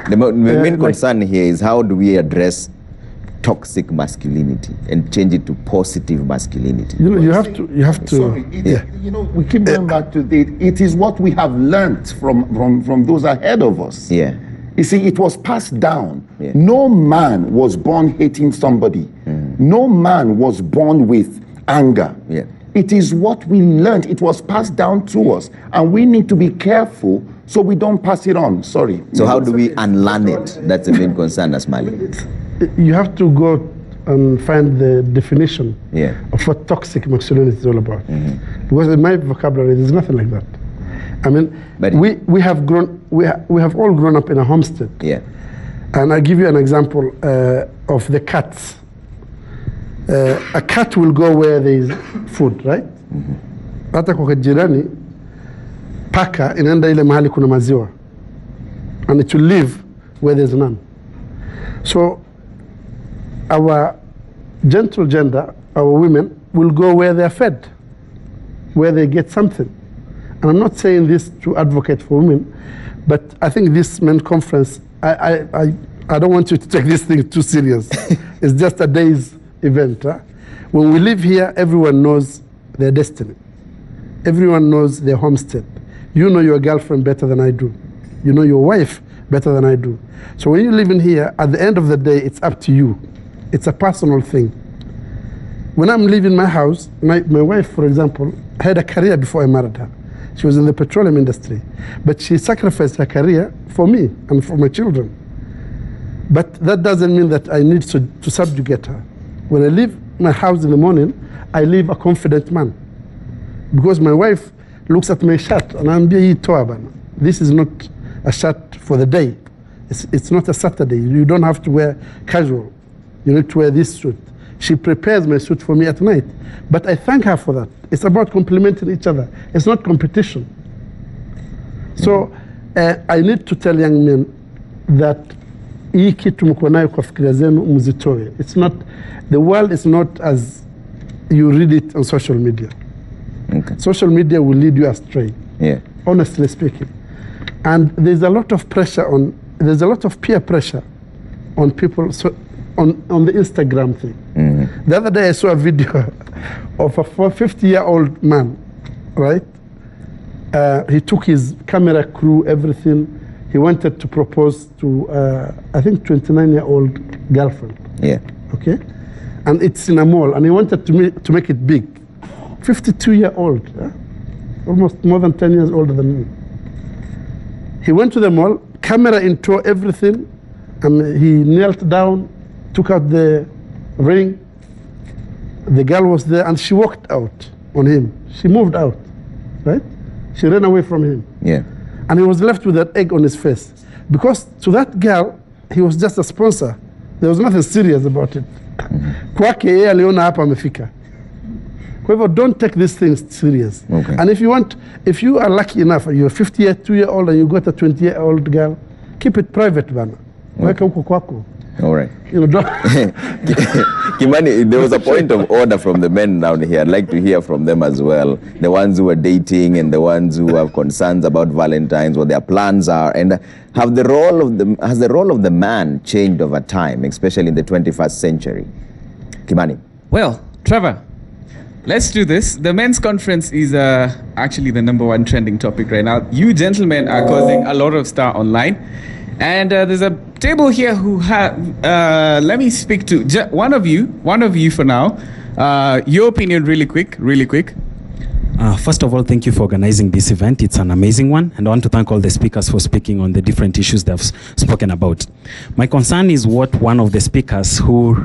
The main concern here is how do we address toxic masculinity and change it to positive masculinity? You know, you have to. Sorry, you know, we keep going back to it is what we have learnt from those ahead of us. Yeah. You see, it was passed down. Yeah. No man was born hating somebody. No man was born with anger. Yeah. It is what we learned. It was passed down to us. And we need to be careful so we don't pass it on. Sorry. So how do we unlearn it? That's the main concern, Asmali. You have to go and find the definition Yeah. of what toxic masculinity is all about. Because in my vocabulary, there's nothing like that. I mean, But we have all grown up in a homestead. Yeah. And I'll give you an example of the cats. A cat will go where there is food, right? Hata kwa jirani, paka inaenda ile mahali kuna maziwa. And it will live where there's none. So our gentle gender, our women, will go where they're fed, where they get something. And I'm not saying this to advocate for women, but I think this men's conference, I don't want you to take this thing too serious. It's just a day's event. Huh? When we live here, everyone knows their destiny. Everyone knows their homestead. You know your girlfriend better than I do. You know your wife better than I do. So when you live in here, at the end of the day, it's up to you. It's a personal thing. When I'm leaving my house, my wife, for example, had a career before I married her. She was in the petroleum industry. But she sacrificed her career for me and for my children. But that doesn't mean that I need to subjugate her. When I leave my house in the morning, I leave a confident man. Because my wife looks at my shirt and I'm being toaban. This is not a shirt for the day. It's not a Saturday. You don't have to wear casual. You need to wear this suit. She prepares my suit for me at night. But I thank her for that. It's about complementing each other. It's not competition. So I need to tell young men that it's not, the world is not as you read it on social media. Okay. Social media will lead you astray. Yeah. Honestly speaking. And there's a lot of pressure there's a lot of peer pressure on people on the Instagram thing. The other day I saw a video of a 50-year-old man, right? He took his camera crew, everything. He wanted to propose to, I think, 29-year-old girlfriend. Yeah. Okay? And it's in a mall, and he wanted to make it big. 52-year-old, almost more than 10 years older than me. He went to the mall, camera in tow, everything, and he knelt down, took out the ring. The girl was there, and she walked out on him. She moved out, right? She ran away from him. Yeah. And he was left with that egg on his face. Because to that girl, he was just a sponsor. There was nothing serious about it. Kwake yeye aliona hapa amefika. Kwa hivyo, don't take these things serious. Okay. And if you are lucky enough, you're 52-year-old and you got a 20-year-old girl, keep it private, bana. Weka huko kwako. All right. You know, don't Kimani, there was a point of order from the men down here. I'd like to hear from them as well. The ones who are dating and the ones who have concerns about Valentine's, what their plans are, and has the role of the man changed over time, especially in the 21st century? Kimani. Well, Trevor, let's do this. The men's conference is actually the #1 trending topic right now. You gentlemen are causing a lot of stir online. And there's a table here who have, let me speak to one of you for now. Your opinion really quick. First of all, thank you for organizing this event. It's an amazing one. And I want to thank all the speakers for speaking on the different issues they've spoken about. My concern is what one of the speakers who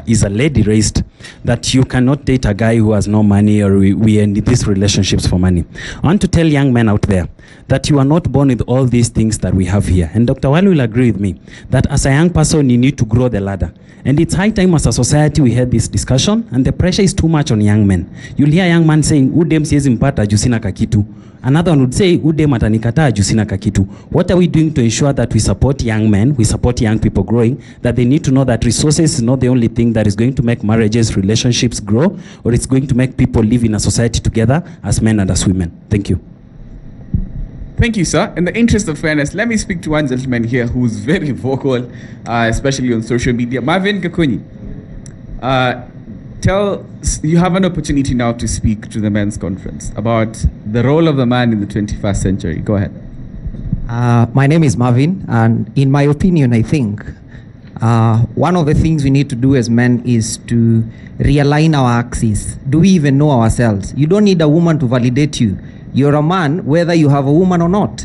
is a lady raised, that you cannot date a guy who has no money, or we end these relationships for money. I want to tell young men out there that you are not born with all these things that we have here. And Dr. Wali will agree with me that as a young person, you need to grow the ladder. And it's high time as a society we had this discussion, and the pressure is too much on young men. You'll hear a young man saying, udem siezi mpata juu sina kakitu. Another one would say, udem atanikataa juu sina kakitu. What are we doing to ensure that we support young men, we support young people growing, that they need to know that resources is not the only thing that is going to make marriages, relationships grow, or it's going to make people live in a society together as men and as women. Thank you. Thank you, sir. In the interest of fairness, let me speak to one gentleman here who's very vocal, especially on social media. Marvin Gakunyi. You have an opportunity now to speak to the men's conference about the role of the man in the 21st century. Go ahead. My name is Marvin, and in my opinion, I think one of the things we need to do as men is to realign our axis. Do we even know ourselves? You don't need a woman to validate you. You're a man whether you have a woman or not.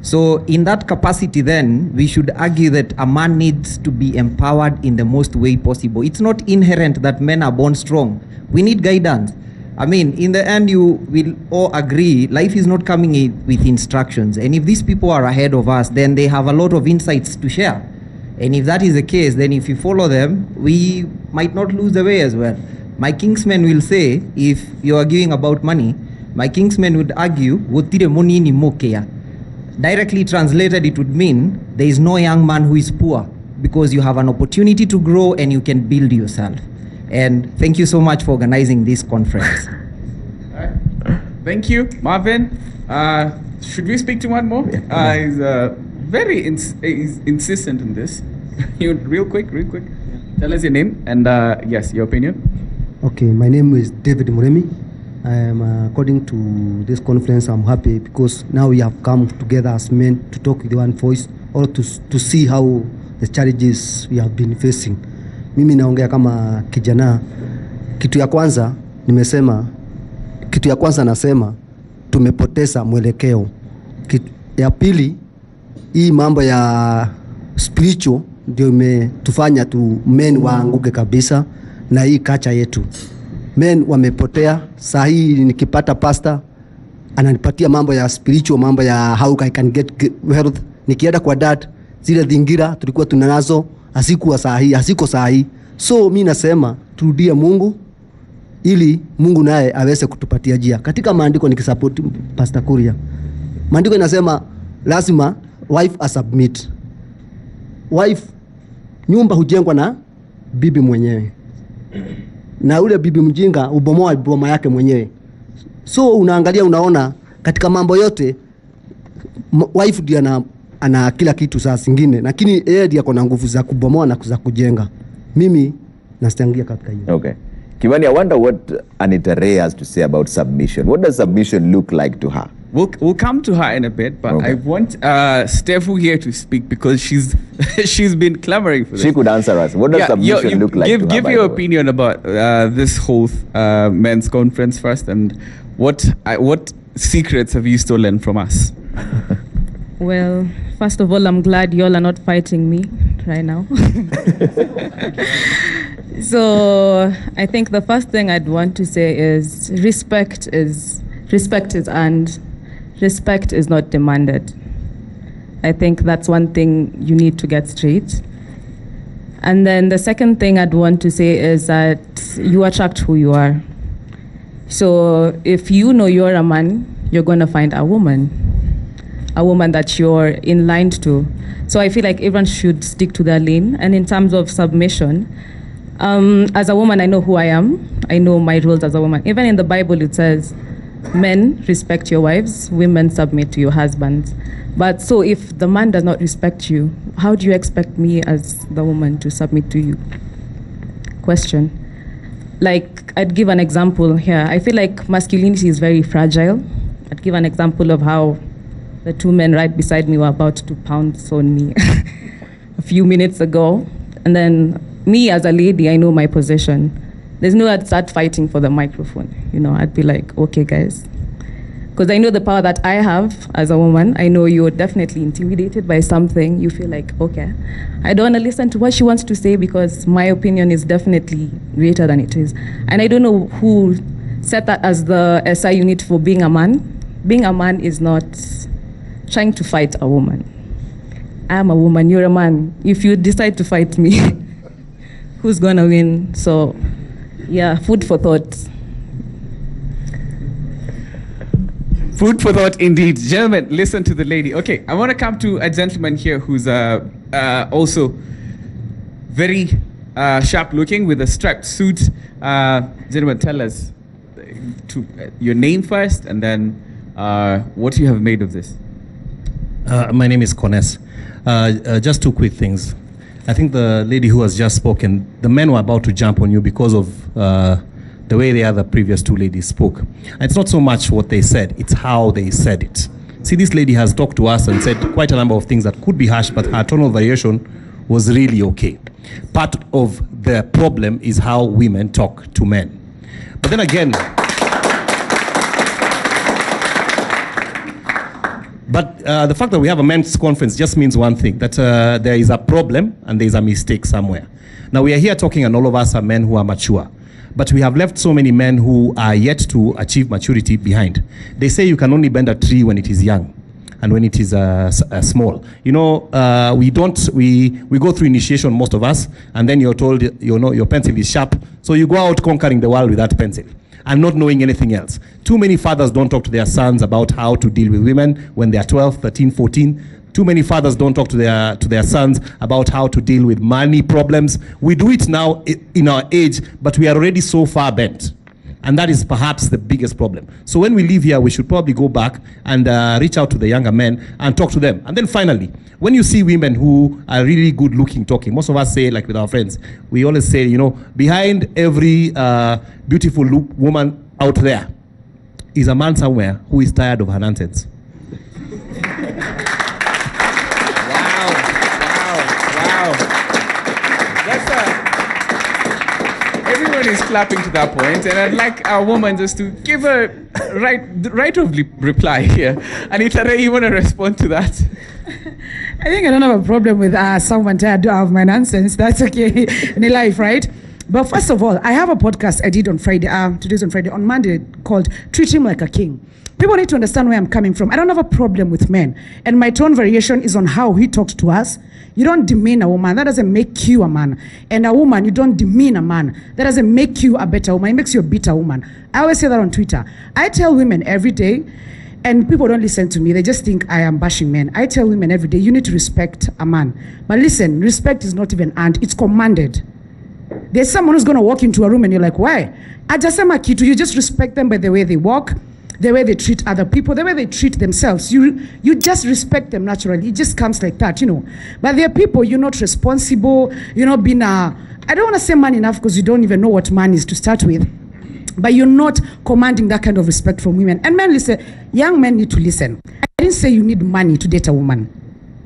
So in that capacity then, we should argue that a man needs to be empowered in the most way possible. It's not inherent that men are born strong. We need guidance. I mean, in the end, you will all agree, life is not coming in with instructions. And if these people are ahead of us, then they have a lot of insights to share. And if that is the case, then if you follow them, we might not lose the way as well. My kingsmen will say, if you are arguing about money, my kingsmen would argue, "Wotire money ni mokea." Directly translated, it would mean there is no young man who is poor, because you have an opportunity to grow and you can build yourself. And thank you so much for organizing this conference. Thank you, Marvin. Should we speak to one more? He's very he's insistent in this. You real quick. Tell us your name and yes, your opinion. Okay, my name is David Muremi. According to this conference, I'm happy because now we have come together as men to talk with one voice, or to see how the challenges we have been facing. Mimi naongea kama kijana. Kitu ya kwanza nasema tumepoteza mwelekeo. Kitu ya pili, hii mambo ya spiritual ndio imetufanya men waanguke kabisa na hii kacha yetu. Men wamepotea. Saa hii nikipata pastor ananipatia mambo ya spiritual, mambo ya how I can get wealth. Nikienda kwa dad, zile dhingira tulikuwa tunanazo hasiko saa hii. So mimi nasema turudie Mungu ili Mungu naye aweze kutupatia njia. Katika maandiko nikisupport Pastor Kuria, maandiko inasema lazima wife asubmit. Wife, nyumba hujengwa na bibi mwenyewe, na ule bibi mjinga ubomoa boma yake mwenyewe. So unaangalia, unaona katika mambo yote wife ndiye ana kila kitu saa zingine, lakini yeye ndiye ako na nguvu za kubomoa na za kujenga. Mimi nastangia katika hiyo. Okay. Kimani, I wonder what Anita Ray has to say about submission. What does submission look like to her? We'll come to her in a bit, but okay. I want Stefu here to speak because she's been clamoring for this. She could answer us. What does submission look like to her? Give your opinion about this whole men's conference first, and what secrets have you stolen from us? Well, first of all, I'm glad y'all are not fighting me right now. So I think the first thing I'd want to say is respect is earned. Respect is not demanded. I think that's one thing you need to get straight. And then the second thing I'd want to say is that you attract who you are. So if you know you're a man, you're going to find a woman that you're in line to. So I feel like everyone should stick to their lane. And in terms of submission, as a woman, I know who I am. I know my roles as a woman. Even in the Bible, it says, men, respect your wives, women, submit to your husbands. But so if the man does not respect you, how do you expect me as the woman to submit to you? Question. Like, I'd give an example here. I feel like masculinity is very fragile. I'd give an example of how the two men right beside me were about to pounce on me a few minutes ago. And then me as a lady, I know my position. There's no I'd start fighting for the microphone. You know, I'd be like, okay, guys. Because I know the power that I have as a woman. I know you're definitely intimidated by something. You feel like, okay, I don't want to listen to what she wants to say because my opinion is definitely greater than it is. And I don't know who set that as the SI unit for being a man. Being a man is not trying to fight a woman. I'm a woman, you're a man. If you decide to fight me, who's going to win? So, yeah, food for thought. Food for thought indeed. Gentlemen, listen to the lady. Okay, I want to come to a gentleman here who's also very sharp looking with a striped suit. Gentlemen, tell us your name first and then what you have made of this. My name is Kones. Just two quick things. I think the lady who has just spoken, the men were about to jump on you because of the way the other previous two ladies spoke. And it's not so much what they said, it's how they said it. See, this lady has talked to us and said quite a number of things that could be harsh, but her tonal variation was really okay. Part of the problem is how women talk to men. But then again, the fact that we have a men's conference just means one thing, that there is a problem and there is a mistake somewhere. Now, we are here talking and all of us are men who are mature. But we have left so many men who are yet to achieve maturity behind. They say you can only bend a tree when it is young and when it is small. You know, we go through initiation, most of us, and then you're told, you know, your pencil is sharp, so you go out conquering the world with that pencil and not knowing anything else. Too many fathers don't talk to their sons about how to deal with women when they're 12, 13, 14. Too many fathers don't talk to their sons about how to deal with money problems. We do it now in our age, but we are already so far bent. And that is perhaps the biggest problem. So when we leave here, we should probably go back and reach out to the younger men and talk to them. And then finally, when you see women who are really good looking talking, most of us say, like with our friends, we always say, you know, behind every beautiful woman out there is a man somewhere who is tired of her nonsense. Everyone is clapping to that point, and I'd like our woman just to give a right of reply here. Anita Ray, you want to respond to that? I think I don't have a problem with someone tired of my nonsense. That's okay in life, right? But first of all, I have a podcast I did on Friday, today's on Friday, on Monday, called Treat Him Like a King. People need to understand where I'm coming from. I don't have a problem with men. And my tone variation is on how he talks to us. You don't demean a woman. That doesn't make you a man. And a woman, you don't demean a man. That doesn't make you a better woman. It makes you a bitter woman. I always say that on Twitter. I tell women every day, and people don't listen to me. They just think I am bashing men. I tell women every day, you need to respect a man. But listen, respect is not even earned. It's commanded. There's someone who's going to walk into a room and you're like, why? Ajasema kitu. You just respect them by the way they walk, the way they treat other people, the way they treat themselves. You just respect them naturally. It just comes like that, you know. But there are people, you're not responsible, you're not being I don't want to say man enough because you don't even know what man is to start with. But you're not commanding that kind of respect from women. And men, listen, young men need to listen. I didn't say you need money to date a woman.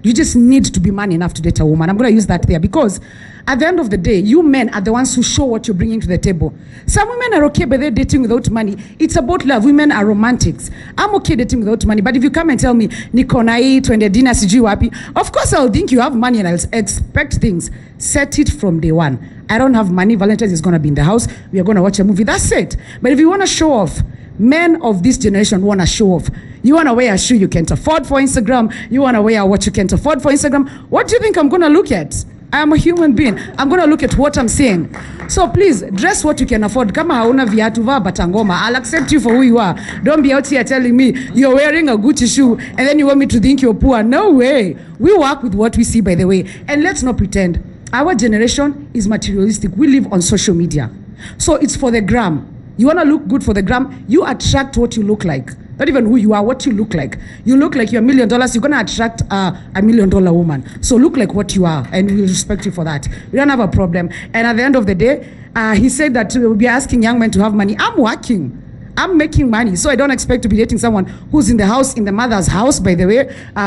You just need to be man enough to date a woman. I'm going to use that there because at the end of the day, you men are the ones who show what you're bringing to the table. Some women are okay, but they're dating without money. It's about love. Women are romantics. I'm okay dating without money, but if you come and tell me, Niko na hii, twende dinner, sijui wapi, of course I'll think you have money and I'll expect things. Set it from day one. I don't have money. Valentine's is going to be in the house. We are going to watch a movie. That's it. But if you want to show off, men of this generation want to show off. You want to wear a shoe you can't afford for Instagram. You want to wear what you can't afford for Instagram. What do you think I'm going to look at? I'm a human being. I'm going to look at what I'm saying. So please, dress what you can afford. Kama hauna viatu vaa batangoma. I'll accept you for who you are. Don't be out here telling me you're wearing a Gucci shoe and then you want me to think you're poor. No way. We work with what we see, by the way. And let's not pretend. Our generation is materialistic. We live on social media. So it's for the gram. You want to look good for the gram, you attract what you look like. Not even who you are, what you look like. You look like you're $1 million, you're going to attract a $1 million woman. So look like what you are, and we'll respect you for that. We don't have a problem. And at the end of the day, he said that we'll be asking young men to have money. I'm working. I'm making money. So I don't expect to be dating someone who's in the house, in the mother's house, by the way,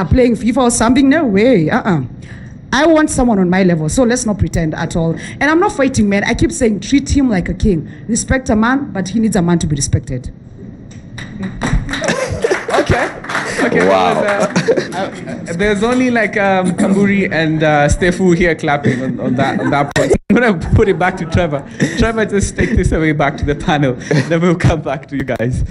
playing FIFA or something. No way. I want someone on my level, so let's not pretend at all. And I'm not fighting men. I keep saying treat him like a king. Respect a man, but he needs a man to be respected. Okay. Wow. There's only like Kamburi and Stefu here clapping on that point. I'm going to put it back to Trevor. Trevor, just take this away back to the panel. Then we'll come back to you guys.